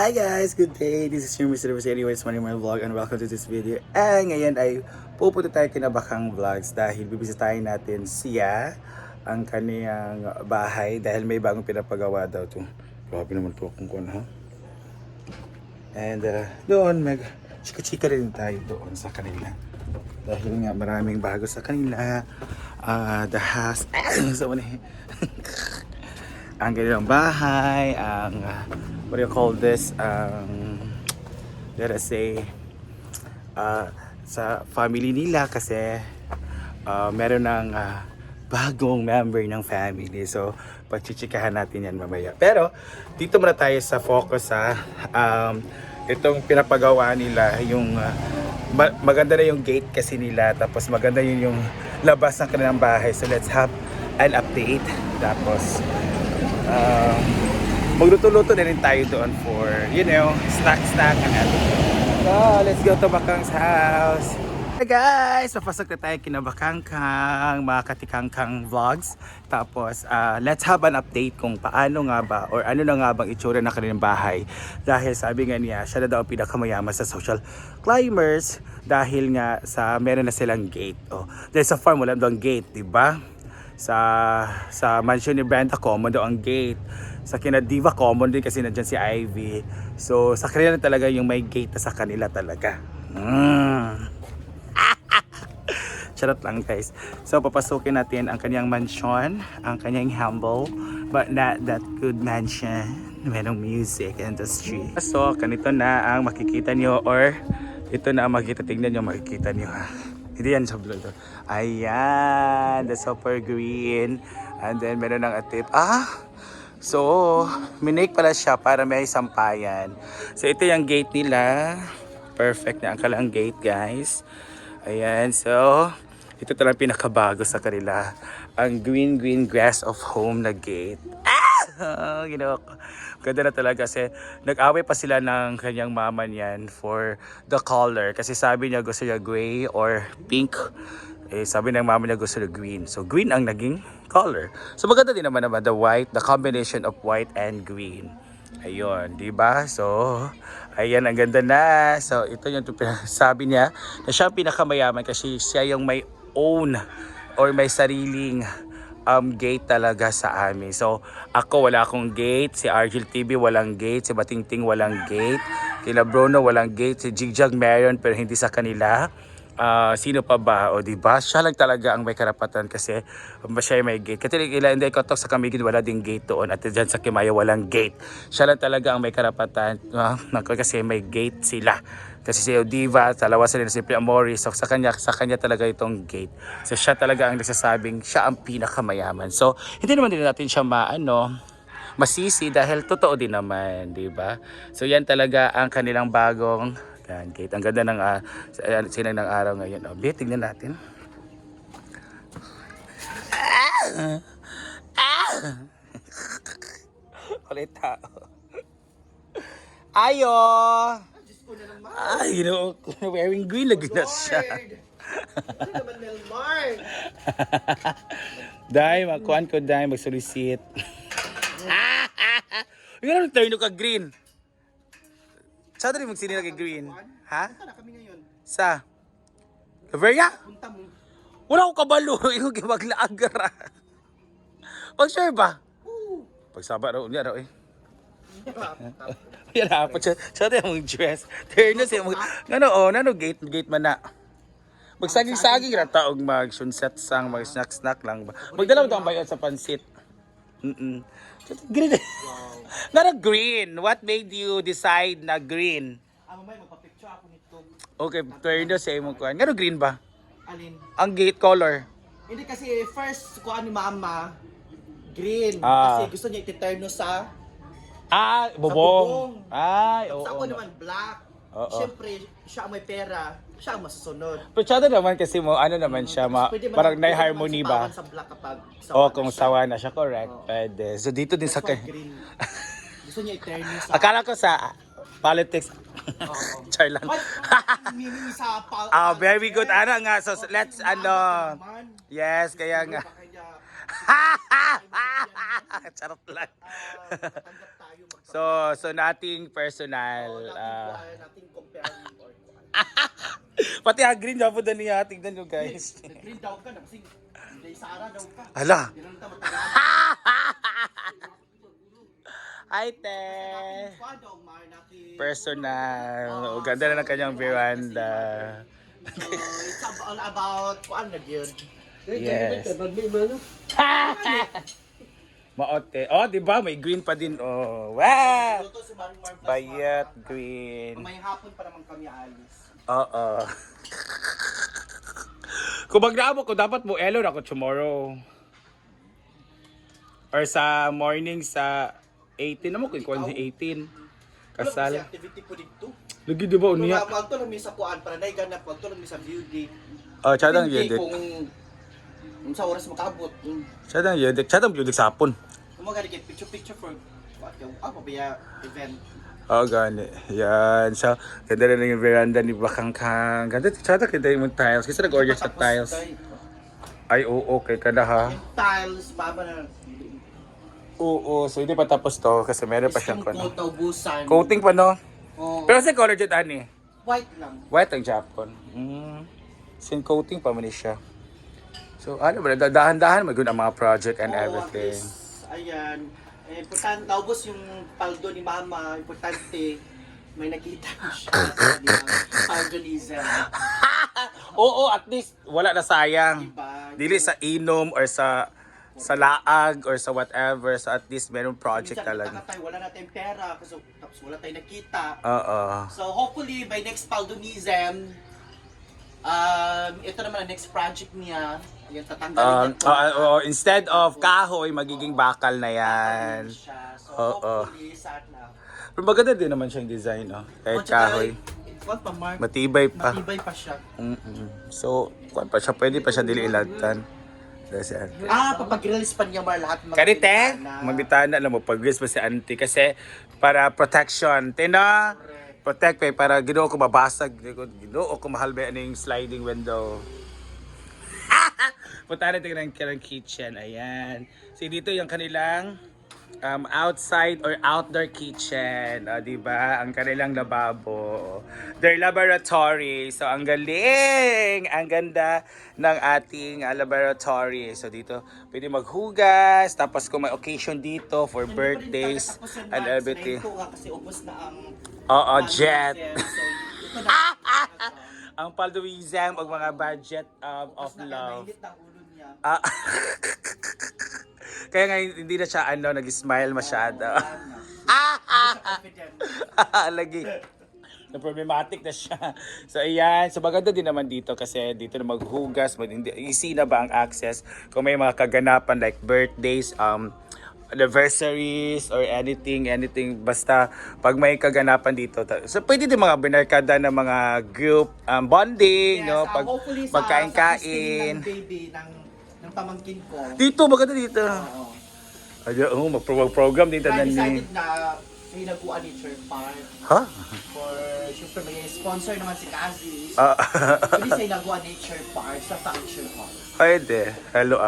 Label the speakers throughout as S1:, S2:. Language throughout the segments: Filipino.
S1: Hi guys! Good day! This is your Mr. Rose anyways, money my vlog and welcome to this video. Ngayon ay pupunta tayo kinabakang vlogs dahil bibisitahin natin siya ang kaniyang bahay dahil may bagong pinapagawa daw ito. Grabe naman ito kung kung ha. And doon mag chika-chika rin tayo doon sa kanila. Dahil nga maraming bago sa kanila. The house. So, ang kanilang bahay, ang what do you call this, let us say sa family nila kasi meron ng bagong member ng family, so pagchichikahan natin yan mamaya. Pero dito muna tayo sa focus sa itong pinapagawa nila, yung maganda na yung gate kasi nila, tapos maganda yun yung labas ng kanilang bahay. So let's have an update, tapos magluto-luto na rin tayo doon for, you know, snack and everything. So, let's go to Bakang's house. Hey guys! Papasok na tayo kina Bakangkang, mga katikangkang vlogs. Tapos, let's have an update kung paano nga ba, or ano na nga bang itsura ng kanilang bahay. Dahil sabi nga niya, siya na daw ang pinakamayaman sa social climbers. Dahil nga sa meron na silang gate. Oh, dahil sa farm, wala daw ang gate, diba? Sa mansion ni Brenda, common daw ang gate. Sa kina Diva, common din kasi nandyan si Ivy. So sa kanila talaga yung may gate na sa kanila talaga. Charot lang guys. So papasukin natin ang kanyang mansion, ang kanyang humble but not that good mansion. Merong music industry. So ganito na ang makikita nyo, or ito na ang makikita. Tingnan nyo, makikita nyo ha. Hindi yan sa vlog. Ayan, the super green. And then meron ng atip. So minake pala siya para may sampayan. So ito yung gate nila. Perfect na ang kalang gate guys. Ayan, so ito talagang pinakabago sa kanila. Ang green grass of home na gate. You know, ganda na talaga kasi nag-away pa sila ng kanyang mama niyan for the color. Kasi sabi niya gusto niya gray or pink. Sabi ng mama niya gusto niya green. So green ang naging color. So maganda din naman the white, the combination of white and green. Ayun, di ba? So, ayan, ang ganda na. So, ito yung sabi niya na siya pinakamayaman kasi siya yung may own or may sariling gate talaga sa amin. So, ako wala akong gate, si Argel TV walang gate, si Batingting walang gate, kila Bruno walang gate, si Jigjag meron pero hindi sa kanila. Sino pa ba? O diba? Siya lang talaga ang may karapatan kasi siya may gate. Kasi hindi ko talk sa Kamigid, wala ding gate doon. At dyan sa Kimaya, walang gate. Siya lang talaga ang may karapatan kasi may gate sila. Kasi si Diva, dalawa sila na Simple Amori. So sa kanya talaga itong gate. So siya talaga ang nagsasabing siya ang pinakamayaman. So hindi naman din natin siya masisi dahil totoo din naman, di ba? So yan talaga ang kanilang bagong gate. Ang ganda ng sinang ng araw ngayon. Tingnan natin. Kulit tao. Ayo! You know, wearing green lagi na siya. Dahil, makuhan ko dahil mag-solicit. Yung ano turn ka green? Saan rin magsinila kay green? Ha?
S2: Punta na kami ngayon.
S1: Sa? Caveria?
S2: Punta mo.
S1: Wala ko kabalo. Ikaw gimaglaagar. Pag sure ba? Pag saba raw niya raw eh. Yan na. Siya tayo mong dress. Turn na siya. Nano gate man na. Magsaging-saging ra taong mag-sunset sang, mag-snack lang ba. Magdala mo ito ang bayad sa pansit. Green. Not green. What made you decide na green?
S2: Mamay, magpa-picture ako nito.
S1: Okay, turn na sa imong kuhan. Ngano green ba?
S2: Alin?
S1: Ang gate color.
S2: Hindi kasi first kuha ni mama, green.
S1: Ah.
S2: Kasi gusto niya iti-turn sa
S1: Bubong.
S2: bubong.
S1: Ay,
S2: Tapos
S1: oo.
S2: ako naman black.
S1: Oo.
S2: Siyempre, siya ang may pera. Siya ang masusunod.
S1: Pero tsada naman kasi mo, ano naman siya,
S2: Pwede man-
S1: parang
S2: pwede
S1: na-harmony
S2: naman
S1: ba?
S2: sapawan sa black kapag
S1: Oo,
S2: na
S1: kung
S2: siya.
S1: sawa na siya, correct.
S2: Oo.
S1: Pwede. So dito din
S2: That's
S1: sa...
S2: why green. Gusto niya i-turn sa...
S1: Akala ko sa politics.
S2: Oo.
S1: Char lang.
S2: Meaning sa...
S1: Very good. Ano nga, so let's, yes, kaya nga.
S2: Kaya,
S1: Charot lang.
S2: tanggap tayo
S1: So nating personal.
S2: Nating compare or
S1: Pati green daw po doon niya. Tignan nyo guys.
S2: green daw ka na kasi hindi Sara daw ka.
S1: Ala.
S2: Ganun ta matagal.
S1: Hi, te. Personal. O, ganda na ng kanyang veranda.
S2: So, it's all about kuan na gyud.
S1: Yes. Maote. Oh, di ba? May green pa din. Oh, wow!
S2: Luto si Marimar Plus
S1: Bayat
S2: Mark.
S1: green.
S2: May hapon pa naman kami alis.
S1: Oo. Kung magnaamo ko, dapat mo elo ako tomorrow. Or sa morning sa 18 naman kung 18. Kasal.
S2: Wala activity po dito.
S1: Lagi di ba unya?
S2: Wag to lang mi sa kuan para nay ganap, wag to lang mi sa beauty.
S1: Oh, chadang
S2: Hindi
S1: yudik.
S2: kung sa oras makaabot.
S1: Chadang yudik. Chadang yudik sapon.
S2: Kung magari get picture for what yung biya event.
S1: Oh, gani. Yan. So, ganda na yung veranda ni Bakangkang. Ganda. Chadang ganda yung tiles. Kasi nag-order sa tiles. Ay, oo. Okay ka na ha.
S2: Yung tiles, baba na.
S1: Oo. So, hindi pa tapos to. Kasi meron pa siyang
S2: Coat na ubusan.
S1: coating pa, no?
S2: Oh,
S1: Pero sa color dyan, ani?
S2: white lang.
S1: White ang Japon. Sin coating pa man siya. So, ano ba? Dahan-dahan magod ang mga project and
S2: Oo,
S1: everything.
S2: at least, ayan. Importante, naubos yung paldo ni Mama. Importante, may nakita mo siya. Paldonism.
S1: Oo, at least wala na sayang.
S2: Diba?
S1: Dili sa inom or sa laag or sa whatever. So at least meron project
S2: Minsan,
S1: talaga.
S2: nataka tayo, wala na tayong pera. Kasi, tapos wala tayong nakita.
S1: Oo.
S2: So hopefully by next Paldonism, ito naman ang next project niya. Yung tatanggalin niya.
S1: Instead of kahoy, magiging bakal na yan.
S2: Siya. So
S1: Oo.
S2: hopefully, sana.
S1: Pero maganda din naman siyang design, no? Kahit kahoy.
S2: What pa, Mark?
S1: Matibay pa.
S2: Matibay pa siya.
S1: So, kung pa siya, pwede pa siya dili ilagtan.
S2: Papag-release pa niya Mar lahat mga
S1: Kanite,
S2: bintana.
S1: magbitana alam mo, pag-release pa si auntie kasi para protection. Tina, protect pa para ginoo ko mabasag. Ginoo ko mahalbe aning sliding window. Punta natin ng kitchen. Ayan. So, dito yung kanilang outside or outdoor kitchen. Diba? Ang kanilang lababo. Their laboratory. So, ang galing! Ang ganda ng ating laboratory. So, dito, pwede maghugas. Tapos, kung may occasion dito for birthdays and everything.
S2: Ito nga kasi ubos na ang
S1: Oo, jet.
S2: So, ito na.
S1: Ang Paldoism o mga budget of love.
S2: Mainit ang ulo niya.
S1: Kaya nga hindi na siya nag-smile masyado.
S2: Confident.
S1: Lagi. Na problematic na siya. So ayan, so maganda din naman dito kasi dito na maghugas, easy na ba ang access kung may mga kaganapan like birthdays, anniversaries or anything basta pag may kaganapan dito. So pwede din mga binarkada ng mga group bonding, no, pag
S2: hopefully
S1: magkain-kain.
S2: Sa baby ng pamangkin ko.
S1: Dito, maganda dito.
S2: Oo.
S1: Ayun, mag-program din
S2: Kaya
S1: tanan ni.
S2: decided na may nagkuha ni Nature Park
S1: Ha?
S2: for, syempre may sponsor naman si Kazi.
S1: Ah.
S2: Pwede siya nagkuha Nature Park sa function hall.
S1: Pwede. Hello,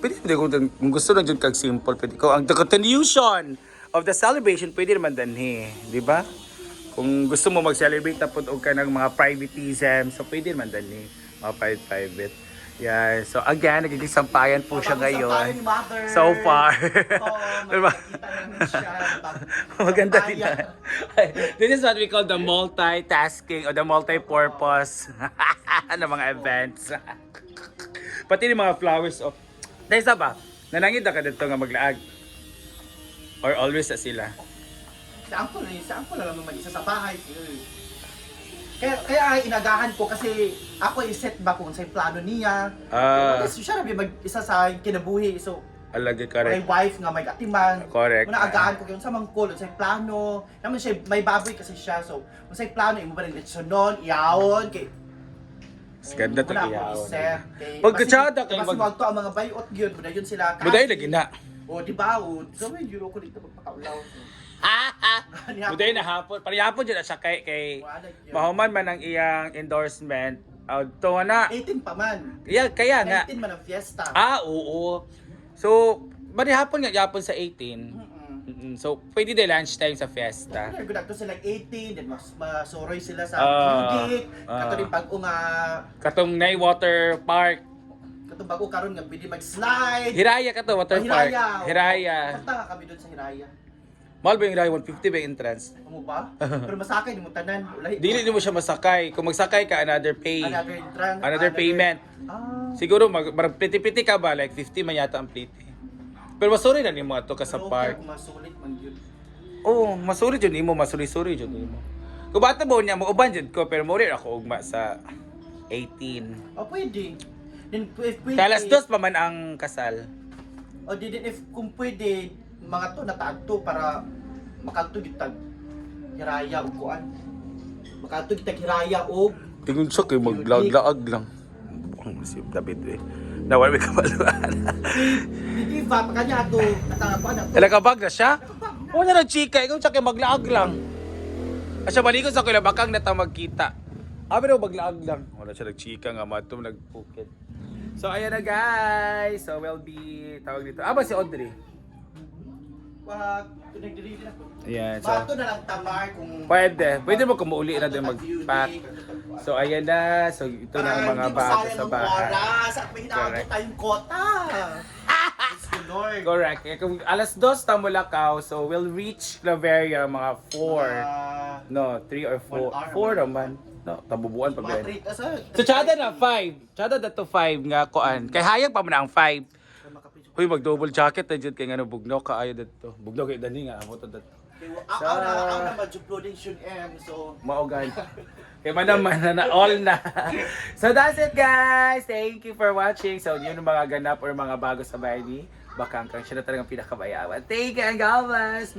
S1: pwede kung gusto lang dyan kag simple, pwede ko. Ang the continuation of the celebration, pwede naman danhi. Di ba? Kung gusto mo mag-celebrate na po ka ng mga privatism, so pwede naman danhi. Mga private. Yeah. So again, nagiging sampayan po siya ngayon. So far.
S2: Makikita namin siya.
S1: Maganda din na. This is what we call the multitasking or the multi-purpose ng mga events. Pati yung mga flowers of... Dahil sa ba? Nanangid na ka dito nga maglaag? Or always na sila?
S2: Saan ko lang naman isa sa bahay. Kaya inagahan ko kasi ako i-set ba kung sa plano niya. Kasi siya rin mag-isa sa kinabuhi. So,
S1: Alagi,
S2: may
S1: correct.
S2: wife nga, may katiman.
S1: Correct.
S2: Muna agahan ko kung sa mangkol, sa plano. Naman siya, may baboy kasi siya. So, kung sa plano, imo ba rin letsonon, iyaon, kay
S1: Ganda to
S2: muna ako
S1: iyaw.
S2: i-set.
S1: Pagkatsada kay
S2: Mas wag to ang mga bayot yun. Muna yun sila.
S1: Buday lagi na.
S2: O, di ba? O, so, may euro ko dito magpakaulaw.
S1: Buday na hapon. Parihapon dyan siya kay mahuman man ang iyang endorsement. Ito na.
S2: 18 pa man.
S1: Kaya nga.
S2: 19 man ang fiesta.
S1: Oo. So, parihapon nga yapon sa 18. So, pwede din lunchtime sa fiesta.
S2: Good to sila 18, then masuroy sila sa
S1: Ah,
S2: Budik. Kato rin pag nga
S1: Katong Nay Water Park.
S2: kato bago karon nga pwede mag-slide.
S1: Hiraya ka to, water park.
S2: Hiraya.
S1: Hiraya.
S2: Punta kami doon sa Hiraya.
S1: Mahal ba yung Hiraya? 150 ba yung entrance?
S2: Amo ba? Pero masakay di mo tanan. Ulahi.
S1: Dili mo siya masakay. Kung magsakay ka, another pay.
S2: Another entrance.
S1: Another payment. Siguro, pliti-pliti ka ba? Like 50 man yata ang pliti. Pero masuri na ni mo ato ka sa park.
S2: Masulit man yun.
S1: Oo, masuri dyan imo, masuri-suri dyan imo. Kung bata mo niya, mo-uban dyan ko, pero mo rin ako ugma sa 18.
S2: Pwede. Then if pwede.
S1: Kalas dos pa man ang kasal.
S2: O di din if kung pwede mga to natagto para makalto gitag Hiraya ug kuan. Makalto gitag Hiraya og
S1: Tingin siya kayo maglaag lang. Ang si David eh. Nawala may kamaluan.
S2: di ba pa kanya ato natagapan ato.
S1: Nagkabag na siya? Oo na chika, ikaw siya kayo maglaag lang. Asya malikot sa kuya bakang nata magkita. Abi daw maglaag lang. Wala siya nagchika nga matum nagpukit. So ayan na guys. So we'll be tawag dito. Ba si Audrey?
S2: Wag nagdeliver ako.
S1: Ayan. So
S2: Bato na lang tamar kung
S1: pwede mo kumuuli na din mag-pack. So ayan na. So ito na ang mga bago sa bahay.
S2: Oras at may hinaabot
S1: Correct.
S2: tayong kota. Thanks to Lord.
S1: Correct. Eh, kung alas 2 tamo Lakaw, so we'll reach Claveria mga 4. No, 3 or 4. 4 naman. No, tabubuan pa
S2: Mga
S1: ba?
S2: treat asa.
S1: So chada na 5. Chada na to 5 nga kuan. Kay hayag pa man ang 5. Huy mag-double jacket na jud kay ngano bugnaw ka ayo dito. Bugnaw kay dani nga amo to dito.
S2: Ako na mag-uploading should end. So
S1: Maugan. Kaya man na all na. So that's it guys. Thank you for watching. So yun yung mga ganap or mga bago sa bahay ni Bakang Kang. Siya na talagang pinakabayawan. Thank you and God bless.